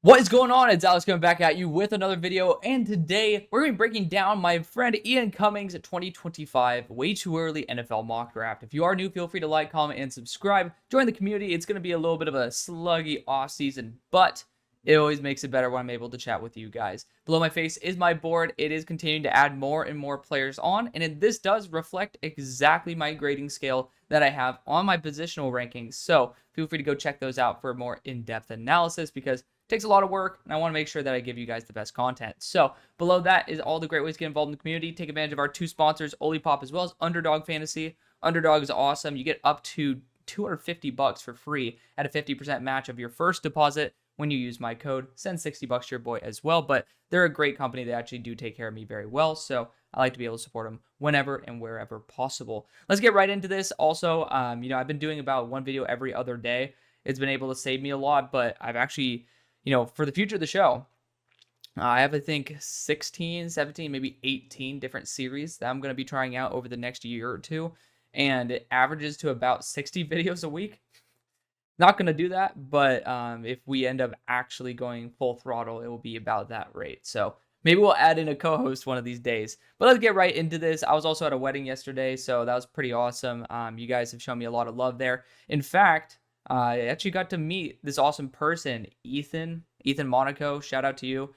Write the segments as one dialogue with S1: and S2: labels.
S1: What is going on? It's Alex coming back at you with another video, and today we're going to be breaking down my friend Ian Cummings' 2025 way too early NFL mock draft. If you are new, feel free to like, comment, and subscribe. Join the community. It's going to be a little bit of a sluggy off season, but it always makes it better when I'm able to chat with you guys. Below my face is my board. It is continuing to add more and more players on, and this does reflect exactly my grading scale that I have on my positional rankings. So feel free to go check those out for more in-depth analysis because takes a lot of work, and I want to make sure that I give you guys the best content. So below that is all the great ways to get involved in the community. Take advantage of our two sponsors, Olipop as well as UnderDog Fantasy. UnderDog is awesome. You get up to $250 for free at a 50% match of your first deposit when you use my code. Send $60 to your boy as well, but they're a great company. They actually do take care of me very well, so I like to be able to support them whenever and wherever possible. Let's get right into this. Also, I've been doing about one video every other day. It's been able to save me a lot, but I've actually for the future of the show, I have, I think, 16, 17, maybe 18 different series that I'm going to be trying out over the next year or two. And it averages to about 60 videos a week. Not going to do that, but if we end up actually going full throttle, it will be about that rate. So maybe we'll add in a co-host one of these days. But let's get right into this. I was also at a wedding yesterday, so that was pretty awesome. You guys have shown me a lot of love there. In fact, I actually got to meet this awesome person, Ethan Monaco. Shout out to you.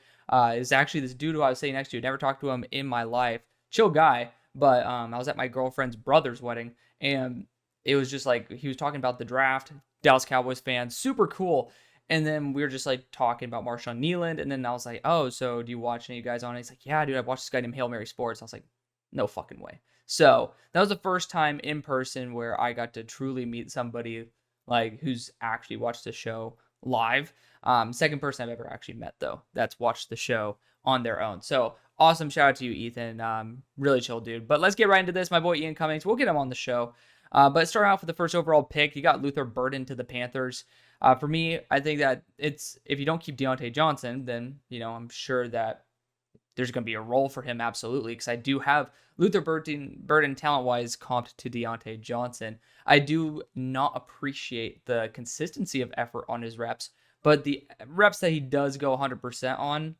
S1: Is actually this dude who I was sitting next to. Never talked to him in my life. Chill guy, but I was at my girlfriend's brother's wedding, and it was just like he was talking about the draft. Dallas Cowboys fan, super cool. And then we were just like talking about Marshawn Kneeland, and then I was like, "Oh, so do you watch any of you guys on it?" He's like, "Yeah, dude, I watched this guy named HAILMARY Sports." I was like, "No fucking way." So that was the first time in person where I got to truly meet somebody like who's actually watched the show live. Second person I've ever actually met though that's watched the show on their own. So awesome, shout out to you, Ethan. Really chill dude. But let's get right into this. My boy Ian Cummings, we'll get him on the show. But starting off with the first overall pick, you got Luther Burden to the Panthers. For me, I think that it's if you don't keep Deontay Johnson, then I'm sure that there's going to be a role for him, absolutely, because I do have Luther Burden talent-wise comped to Deontay Johnson. I do not appreciate the consistency of effort on his reps, but the reps that he does go 100% on,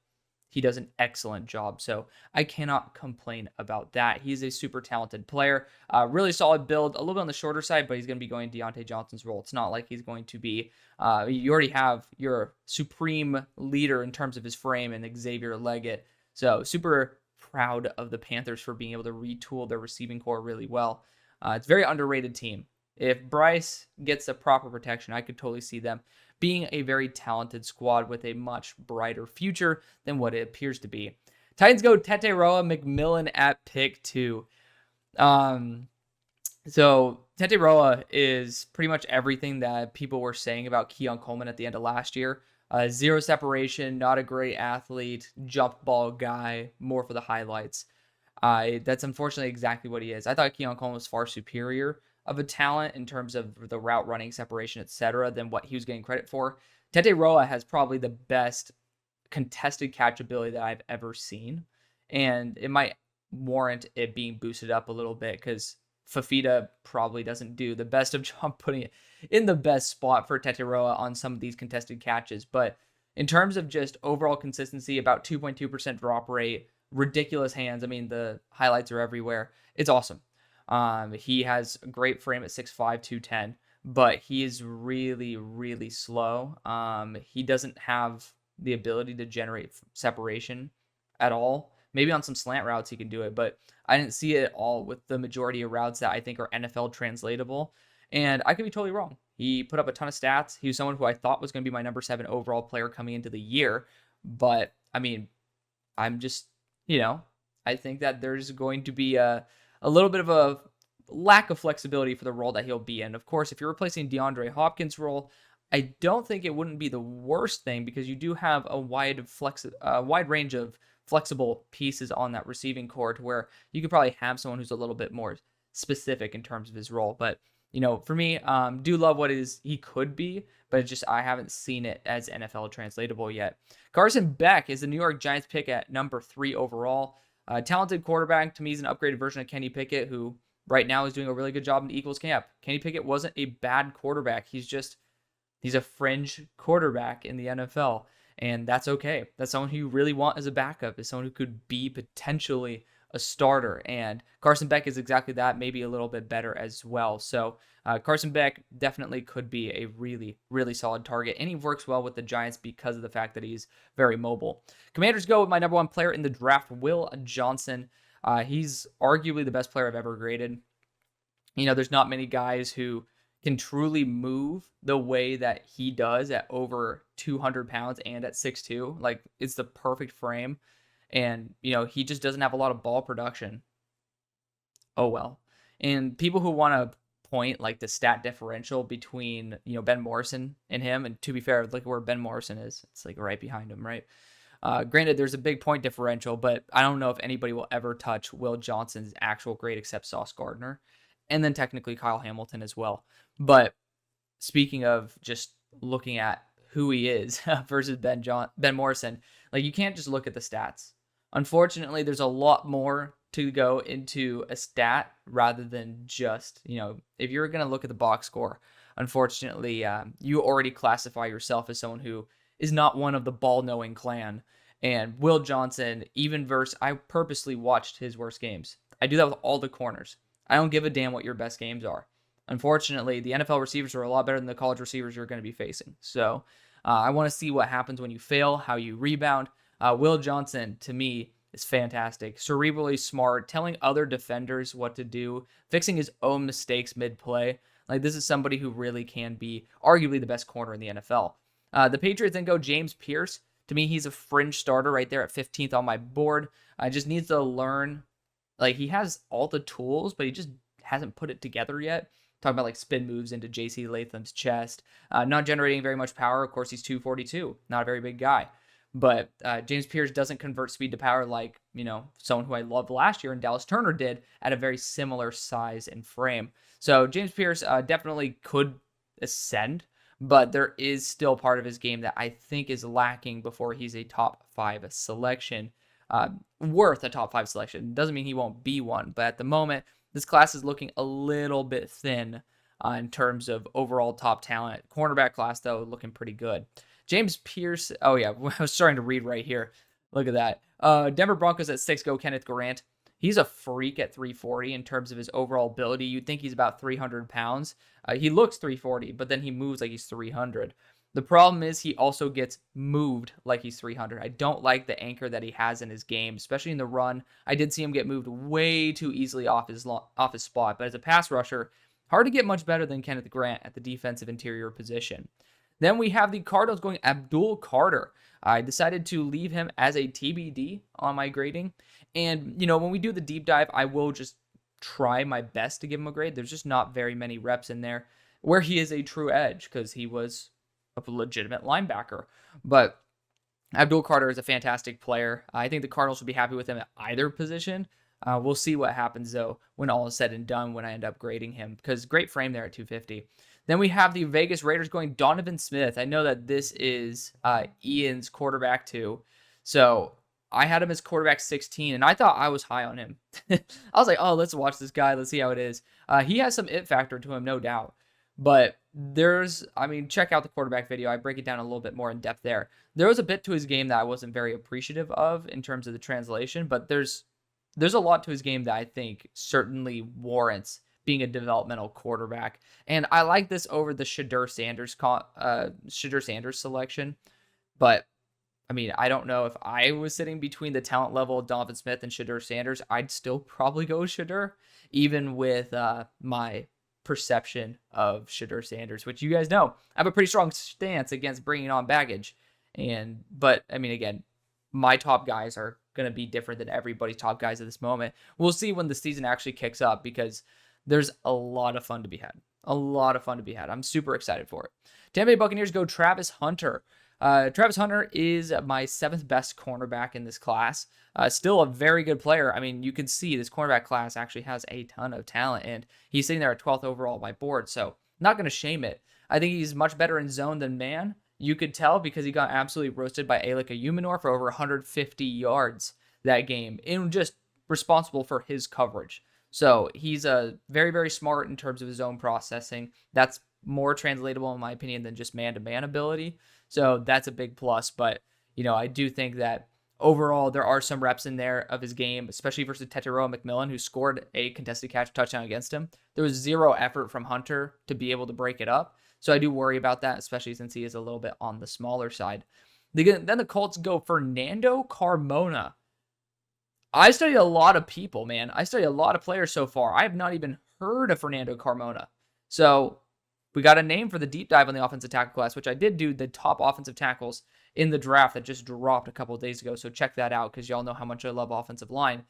S1: he does an excellent job. So I cannot complain about that. He's a super talented player, really solid build, a little bit on the shorter side, but he's going to be going Deontay Johnson's role. It's not like he's going to be, you already have your supreme leader in terms of his frame and Xavier Leggett. So super proud of the Panthers for being able to retool their receiving core really well. It's a very underrated team. If Bryce gets the proper protection, I could totally see them being a very talented squad with a much brighter future than what it appears to be. Titans go Teteroa McMillan at pick 2. So Teteroa is pretty much everything that people were saying about Keon Coleman at the end of last year. Zero separation, not a great athlete, jump ball guy, more for the highlights. That's unfortunately exactly what he is. I thought Keon Coleman was far superior of a talent in terms of the route running, separation, etc., than what he was getting credit for. Teteroa has probably the best contested catch ability that I've ever seen, and it might warrant it being boosted up a little bit because Fafita probably doesn't do the best of job putting it in the best spot for Teteroa on some of these contested catches. But in terms of just overall consistency, about 2.2% drop rate, ridiculous hands. I mean, the highlights are everywhere. It's awesome. He has a great frame at 6'5", 210, but he is really, really slow. He doesn't have the ability to generate separation at all. Maybe on some slant routes he can do it, but I didn't see it at all with the majority of routes that I think are NFL translatable. And I could be totally wrong. He put up a ton of stats. He was someone who I thought was going to be my number 7 overall player coming into the year. But, I mean, I'm just, I think that there's going to be a little bit of a lack of flexibility for the role that he'll be in. Of course, if you're replacing DeAndre Hopkins' role, I don't think it wouldn't be the worst thing because you do have a wide range of flexible pieces on that receiving core to where you could probably have someone who's a little bit more specific in terms of his role. But, for me, do love what he could be, but just I haven't seen it as NFL translatable yet. Carson Beck is the New York Giants pick at number 3 overall. Talented quarterback. To me, he's an upgraded version of Kenny Pickett, who right now is doing a really good job in the Eagles camp. Kenny Pickett wasn't a bad quarterback. He's a fringe quarterback in the NFL. And that's okay. That's someone who you really want as a backup, is someone who could be potentially a starter. And Carson Beck is exactly that, maybe a little bit better as well. So Carson Beck definitely could be a really, really solid target. And he works well with the Giants because of the fact that he's very mobile. Commanders go with my number 1 player in the draft, Will Johnson. He's arguably the best player I've ever graded. There's not many guys who can truly move the way that he does at over 200 pounds and at 6'2". Like, it's the perfect frame. And, he just doesn't have a lot of ball production. Oh, well. And people who want to point, like, the stat differential between, Ben Morrison and him, and to be fair, look where Ben Morrison is. It's, like, right behind him, right? Granted, there's a big point differential, but I don't know if anybody will ever touch Will Johnson's actual grade except Sauce Gardner. And then technically Kyle Hamilton as well. But speaking of just looking at who he is versus Ben Morrison, like, you can't just look at the stats. Unfortunately, there's a lot more to go into a stat rather than just, if you're going to look at the box score, unfortunately, you already classify yourself as someone who is not one of the ball-knowing clan. And Will Johnson, I purposely watched his worst games. I do that with all the corners. I don't give a damn what your best games are. Unfortunately, the NFL receivers are a lot better than the college receivers you're going to be facing. So I want to see what happens when you fail, how you rebound. Will Johnson, to me, is fantastic. Cerebrally smart, telling other defenders what to do, fixing his own mistakes mid-play. Like, this is somebody who really can be arguably the best corner in the NFL. The Patriots then go James Pierce. To me, he's a fringe starter right there at 15th on my board. Just needs to learn. Like, he has all the tools, but he just hasn't put it together yet. Talking about, like, spin moves into J.C. Latham's chest. Not generating very much power. Of course, he's 242. Not a very big guy. But James Pierce doesn't convert speed to power like, someone who I loved last year and Dallas Turner did at a very similar size and frame. So James Pierce definitely could ascend, but there is still part of his game that I think is lacking before he's a top 5 selection. Worth a top 5 selection. Doesn't mean he won't be one, but at the moment, this class is looking a little bit thin in terms of overall top talent. Cornerback class, though, looking pretty good. James Pierce, oh yeah, I was starting to read right here. Look at that. Denver Broncos at 6 go Kenneth Grant. He's a freak at 340 in terms of his overall ability. You'd think he's about 300 pounds. He looks 340, but then he moves like he's 300. The problem is he also gets moved like he's 300. I don't like the anchor that he has in his game, especially in the run. I did see him get moved way too easily off his spot, but as a pass rusher, hard to get much better than Kenneth Grant at the defensive interior position. Then we have the Cardinals going Abdul Carter. I decided to leave him as a TBD on my grading. And, when we do the deep dive, I will just try my best to give him a grade. There's just not very many reps in there where he is a true edge because he was a legitimate linebacker. But Abdul Carter is a fantastic player. I think the Cardinals will be happy with him at either position. We'll see what happens, though, when all is said and done when I end up grading him, because great frame there at 250. Then we have the Vegas Raiders going Donovan Smith. I know that this is Ian's quarterback too. So I had him as quarterback 16, and I thought I was high on him. I was like, oh, let's watch this guy. Let's see how it is. He has some it factor to him, no doubt. But check out the quarterback video. I break it down a little bit more in depth there. There was a bit to his game that I wasn't very appreciative of in terms of the translation, but there's a lot to his game that I think certainly warrants being a developmental quarterback. And I like this over the Shedeur Sanders selection. But, I don't know if I was sitting between the talent level of Donovan Smith and Shedeur Sanders, I'd still probably go with Shedeur, even with my perception of Shedeur Sanders, which you guys know, I have a pretty strong stance against bringing on baggage. But again, my top guys are going to be different than everybody's top guys at this moment. We'll see when the season actually kicks up, because there's a lot of fun to be had. I'm super excited for it. Tampa Bay Buccaneers go Travis Hunter. Travis Hunter is my 7th best cornerback in this class. Still a very good player. You can see this cornerback class actually has a ton of talent, and he's sitting there at 12th overall on my board, so not going to shame it. I think he's much better in zone than man. You could tell because he got absolutely roasted by Alec Ayumanor for over 150 yards that game, and just responsible for his coverage. So he's very, very smart in terms of his own processing. That's more translatable, in my opinion, than just man-to-man ability. So that's a big plus. But I do think that overall there are some reps in there of his game, especially versus Tetairoa McMillan, who scored a contested catch touchdown against him. There was zero effort from Hunter to be able to break it up. So I do worry about that, especially since he is a little bit on the smaller side. Then the Colts go Fernando Carmona. I studied a lot of people, man. I studied a lot of players so far. I have not even heard of Fernando Carmona. So we got a name for the deep dive on the offensive tackle class, which I did do the top offensive tackles in the draft that just dropped a couple of days ago. So check that out because y'all know how much I love offensive line.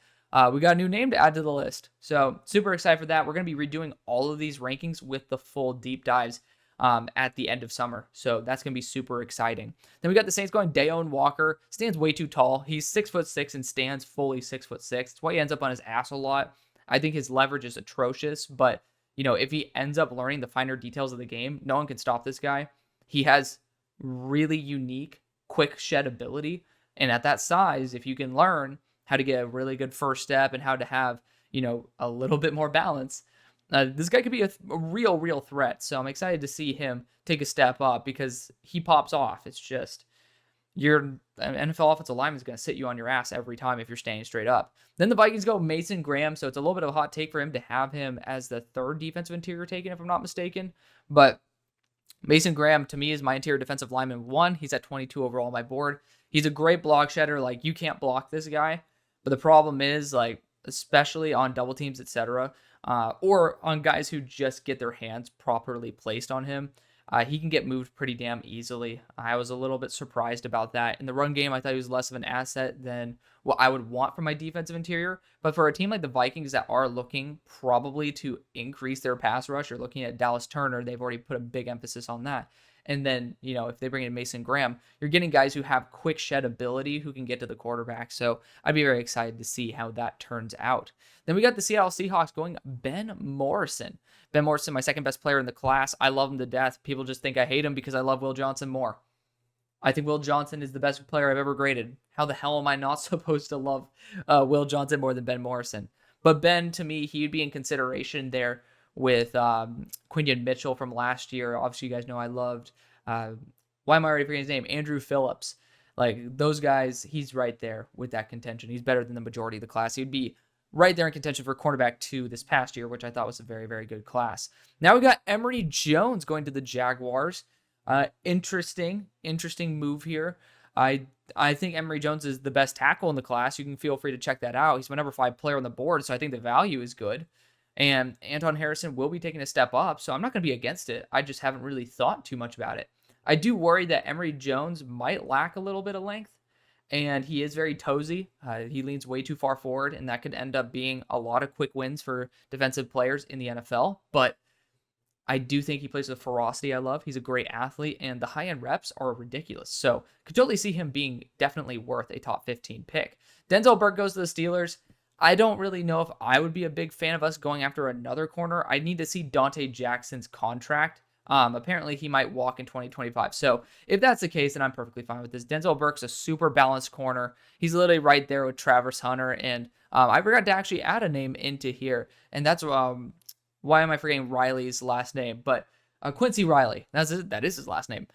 S1: We got a new name to add to the list. So super excited for that. We're going to be redoing all of these rankings with the full deep dives at the end of summer. So that's going to be super exciting. Then we got the Saints going Dayon Walker. Stands way too tall. He's 6'6" and stands fully 6'6". That's why he ends up on his ass a lot. I think his leverage is atrocious, but if he ends up learning the finer details of the game, no one can stop this guy. He has really unique, quick shed ability. And at that size, if you can learn how to get a really good first step and how to have, a little bit more balance, this guy could be a real threat. So I'm excited to see him take a step up because he pops off. It's just, an NFL offensive lineman is going to sit you on your ass every time if you're standing straight up. Then the Vikings go Mason Graham. So it's a little bit of a hot take for him to have him as the third defensive interior taken, if I'm not mistaken. But Mason Graham, to me, is my interior defensive lineman 1. He's at 22 overall on my board. He's a great block shedder. Like, you can't block this guy. But the problem is, especially on double teams, etc., or on guys who just get their hands properly placed on him, he can get moved pretty damn easily. I was a little bit surprised about that. In the run game, I thought he was less of an asset than what I would want from my defensive interior. But for a team like the Vikings that are looking probably to increase their pass rush, you're looking at Dallas Turner. They've already put a big emphasis on that. And then, if they bring in Mason Graham, you're getting guys who have quick shed ability who can get to the quarterback. So I'd be very excited to see how that turns out. Then we got the Seattle Seahawks going Ben Morrison. Ben Morrison, my second best player in the class. I love him to death. People just think I hate him because I love Will Johnson more. I think Will Johnson is the best player I've ever graded. How the hell am I not supposed to love Will Johnson more than Ben Morrison? But Ben, to me, he'd be in consideration there with Quinion Mitchell from last year. Obviously, you guys know I loved, why am I already forgetting his name? Andrew Phillips. Those guys, he's right there with that contention. He's better than the majority of the class. He'd be right there in contention for cornerback 2 this past year, which I thought was a very, very good class. Now we got Emory Jones going to the Jaguars. Interesting move here. I think Emory Jones is the best tackle in the class. You can feel free to check that out. He's my number 5 player on the board, so I think the value is good. And Anton Harrison will be taking a step up, so I'm not going to be against it. I just haven't really thought too much about it. I do worry that Emory Jones might lack a little bit of length, and he is very toesy. He leans way too far forward, and that could end up being a lot of quick wins for defensive players in the NFL. But I do think he plays with ferocity I love. He's a great athlete, and the high-end reps are ridiculous. So could totally see him being definitely worth a top 15 pick. Denzel Burke goes to the Steelers. I don't really know if I would be a big fan of us going after another corner. I need to see Dante Jackson's contract. Apparently, he might walk in 2025. So if that's the case, then I'm perfectly fine with this. Denzel Burke's a super balanced corner. He's literally right there with Travis Hunter. And I forgot to actually add a name into here. And that's why am I forgetting Riley's last name? But Quincy Riley. That is his last name.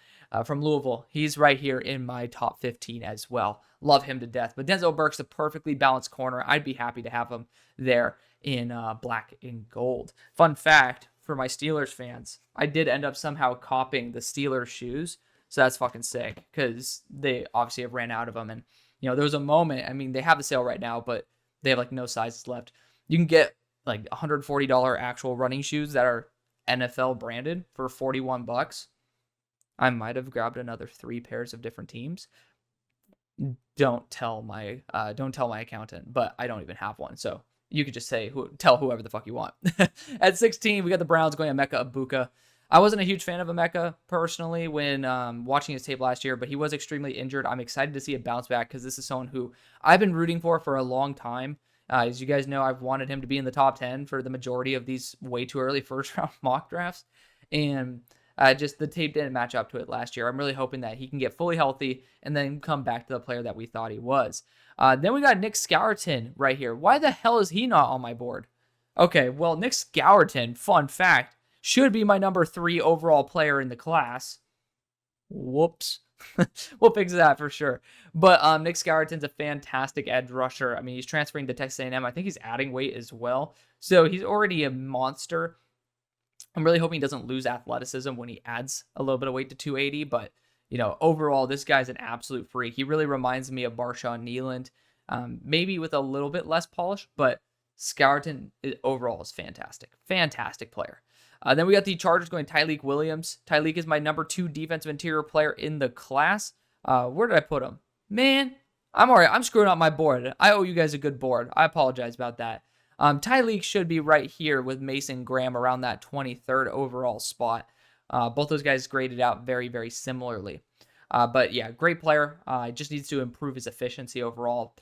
S1: From Louisville. He's right here in my top 15 as well. Love him to death. But Denzel Burke's a perfectly balanced corner. I'd be happy to have him there in black and gold. Fun fact for my Steelers fans, I did end up somehow copying the Steelers shoes. So that's fucking sick because they obviously have ran out of them. And, there was a moment, I mean, they have the sale right now, but they have no sizes left. You can get $140 actual running shoes that are NFL branded for $41. I might have grabbed another 3 pairs of different teams. Don't tell my accountant, but I don't even have one. So you could just tell whoever the fuck you want. At 16, we got the Browns going Emeka Egbuka. I wasn't a huge fan of Emeka personally when watching his tape last year, but he was extremely injured. I'm excited to see a bounce back because this is someone who I've been rooting for a long time. As you guys know, I've wanted him to be in the top 10 for the majority of these way too early first round mock drafts. And just the tape didn't match up to it last year. I'm really hoping that he can get fully healthy and then come back to the player that we thought he was. Then we got Nick Scourton right here. Why the hell is he not on my board? Okay, well, Nick Scourton, fun fact, should be my number 3 overall player in the class. Whoops. We'll fix that for sure. But Nick Scarleton's a fantastic edge rusher. I mean, he's transferring to Texas A&M. I think he's adding weight as well. So he's already a monster. I'm really hoping he doesn't lose athleticism when he adds a little bit of weight to 280. But, overall, this guy's an absolute freak. He really reminds me of Marshawn Kneeland, maybe with a little bit less polish, but Scarleton overall is fantastic. Fantastic player. Then we got the Chargers going Tyleik Williams. Tyleik is my number 2 defensive interior player in the class. Where did I put him? Man, I'm screwing up my board. I owe you guys a good board. I apologize about that. Tyleik should be right here with Mason Graham around that 23rd overall spot. Both those guys graded out very, very similarly. But yeah, great player. Just needs to improve his efficiency overall.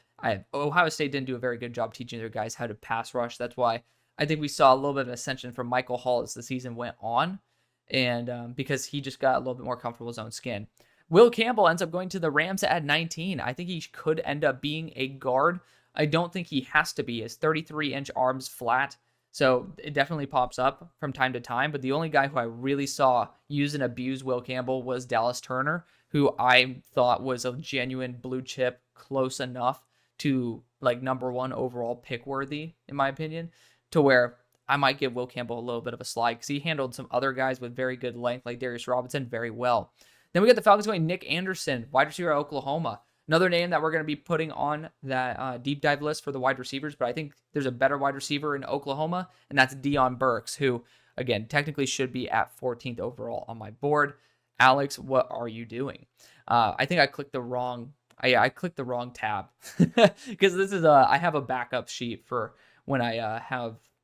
S1: Ohio State didn't do a very good job teaching their guys how to pass rush. That's why I think we saw a little bit of an ascension from Michael Hall as the season went on, and because he just got a little bit more comfortable in his own skin. Will Campbell ends up going to the Rams at 19. I think he could end up being a guard. I don't think he has to be. His 33-inch arms flat, so it definitely pops up from time to time. But the only guy who I really saw use and abuse Will Campbell was Dallas Turner, who I thought was a genuine blue chip, close enough to like number 1 overall pick worthy, in my opinion, to where I might give Will Campbell a little bit of a slide because he handled some other guys with very good length like Darius Robinson very well. Then we got the Falcons going Nick Anderson, wide receiver at Oklahoma. Another name that we're going to be putting on that deep dive list for the wide receivers, but I think there's a better wide receiver in Oklahoma, and that's Deion Burks, who, again, technically should be at 14th overall on my board. Alex, what are you doing? I think I clicked the wrong I clicked the wrong tab because this is I have a backup sheet for when I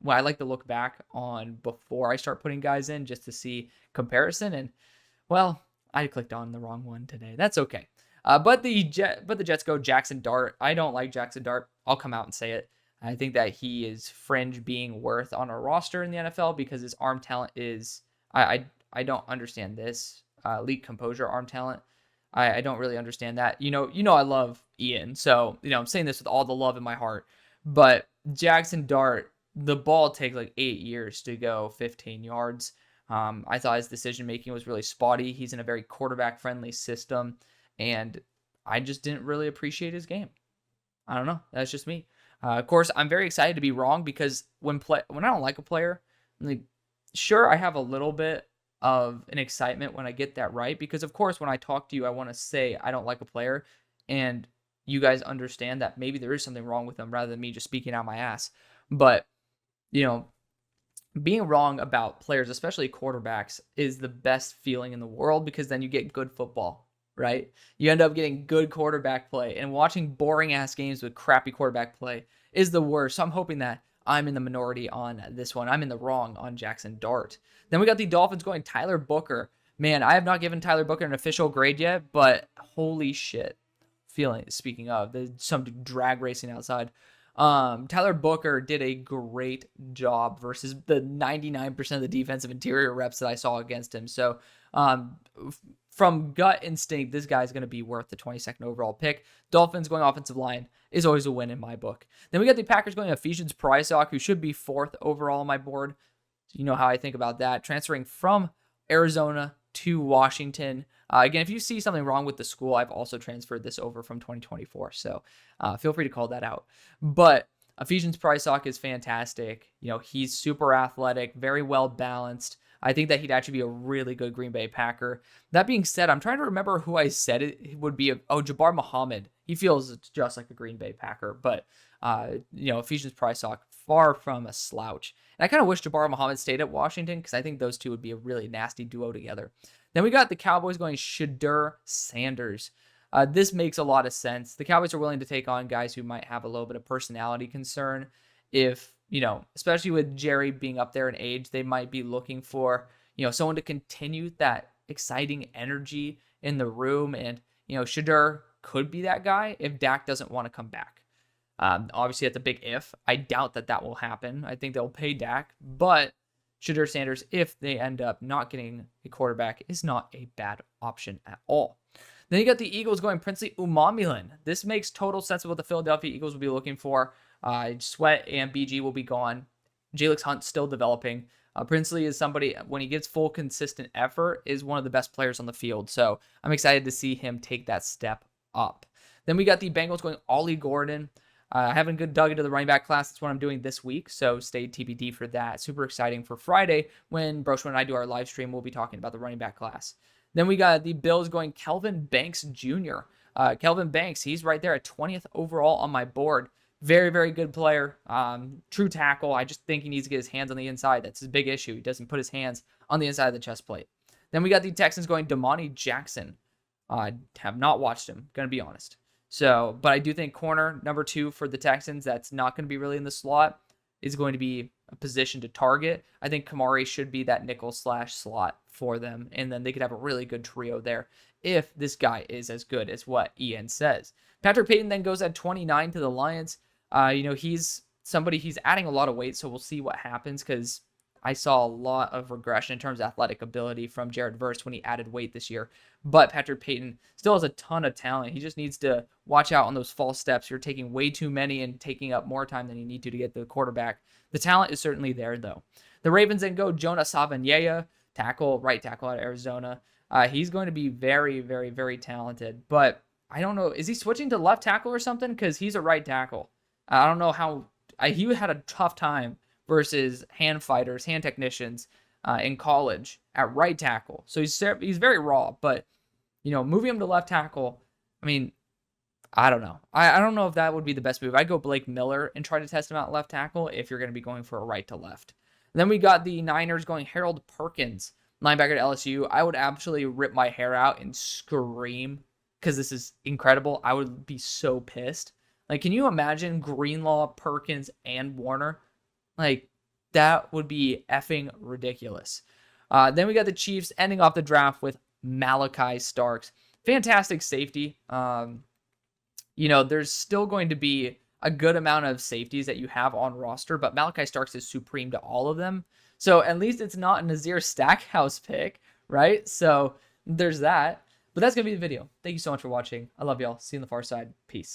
S1: like to look back on before I start putting guys in just to see comparison. And well, I clicked on the wrong one today. That's okay. But the Jets go Jackson Dart. I don't like Jackson Dart. I'll come out and say it. I think that he is fringe being worth on a roster in the NFL because his arm talent is I don't understand this elite composure arm talent. I don't really understand that. I love Ian, so I'm saying this with all the love in my heart. But Jackson Dart, the ball takes like 8 years to go 15 yards. I thought his decision making was really spotty. He's in a very quarterback friendly system, and I just didn't really appreciate his game. I don't know. That's just me. Of course, I'm very excited to be wrong because when I don't like a player, sure, I have a little bit of an excitement when I get that right, because of course when I talk to you I want to say I don't like a player and you guys understand that maybe there is something wrong with them rather than me just speaking out my ass. But being wrong about players, especially quarterbacks, is the best feeling in the world because then you get good football, right? You end up getting good quarterback play, and watching boring ass games with crappy quarterback play is the worst. So I'm hoping that I'm in the minority on this one. I'm in the wrong on Jackson Dart. Then we got the Dolphins going Tyler Booker. Man, I have not given Tyler Booker an official grade yet, but holy shit. Speaking of, there's some drag racing outside. Tyler Booker did a great job versus the 99% of the defensive interior reps that I saw against him. So, from gut instinct, this guy's going to be worth the 22nd overall pick. Dolphins going offensive line is always a win in my book. Then we got the Packers going Ephesians Prysock, who should be 4th overall on my board. So you know how I think about that. Transferring from Arizona to Washington. Again, if you see something wrong with the school, I've also transferred this over from 2024. So feel free to call that out. But Ephesians Prysock is fantastic. He's super athletic, very well balanced. I think that he'd actually be a really good Green Bay Packer. That being said, I'm trying to remember who I said it would be. Jabbar Muhammad. He feels just like a Green Bay Packer, but Ephesians Prysock, far from a slouch. And I kind of wish Jabbar Muhammad stayed at Washington because I think those two would be a really nasty duo together. Then we got the Cowboys going Shedeur Sanders. This makes a lot of sense. The Cowboys are willing to take on guys who might have a little bit of personality concern. If, especially with Jerry being up there in age, they might be looking for, someone to continue that exciting energy in the room. And, Shedeur could be that guy if Dak doesn't want to come back. Obviously, that's a big if. I doubt that will happen. I think they'll pay Dak, but Shedeur Sanders, if they end up not getting a quarterback, is not a bad option at all. Then you got the Eagles going Princely Umamulin. This makes total sense of what the Philadelphia Eagles will be looking for. Sweat and BG will be gone. Jalix Hunt still developing. Princely is somebody, when he gives full consistent effort, is one of the best players on the field. So I'm excited to see him take that step up. Then we got the Bengals going Ollie Gordon. I haven't good dug into the running back class. That's what I'm doing this week, so stay TBD for that. Super exciting for Friday when Broshman and I do our live stream. We'll be talking about the running back class. Then we got the Bills going Kelvin Banks Jr. Kelvin Banks, he's right there at 20th overall on my board. Very, very good player. True tackle. I just think he needs to get his hands on the inside. That's his big issue. He doesn't put his hands on the inside of the chest plate. Then we got the Texans going Damani Jackson. I have not watched him, going to be honest. So, but I do think corner number 2 for the Texans, that's not going to be really in the slot, is going to be a position to target. I think Kamari should be that nickel / slot for them, and then they could have a really good trio there if this guy is as good as what Ian says. Patrick Payton then goes at 29 to the Lions. He's somebody, he's adding a lot of weight, so we'll see what happens, because I saw a lot of regression in terms of athletic ability from Jared Verse when he added weight this year. But Patrick Payton still has a ton of talent. He just needs to watch out on those false steps. You're taking way too many and taking up more time than you need to get the quarterback. The talent is certainly there, though. The Ravens then go Jonah Savaiinaea, right tackle out of Arizona. He's going to be very, very, very talented. But I don't know. Is he switching to left tackle or something? Because he's a right tackle. I don't know how. He had a tough time versus hand fighters, hand technicians in college at right tackle. So he's very raw, but moving him to left tackle, I mean, I don't know. I don't know if that would be the best move. I'd go Blake Miller and try to test him out at left tackle if you're going to be going for a right to left. And then we got the Niners going Harold Perkins, linebacker at LSU. I would absolutely rip my hair out and scream because this is incredible. I would be so pissed. Like, can you imagine Greenlaw, Perkins, and Warner? Like, that would be effing ridiculous. Then we got the Chiefs ending off the draft with Malachi Starks. Fantastic safety. There's still going to be a good amount of safeties that you have on roster, but Malachi Starks is supreme to all of them. So at least it's not a Nazir Stackhouse pick, right? So there's that. But that's going to be the video. Thank you so much for watching. I love y'all. See you on the far side. Peace.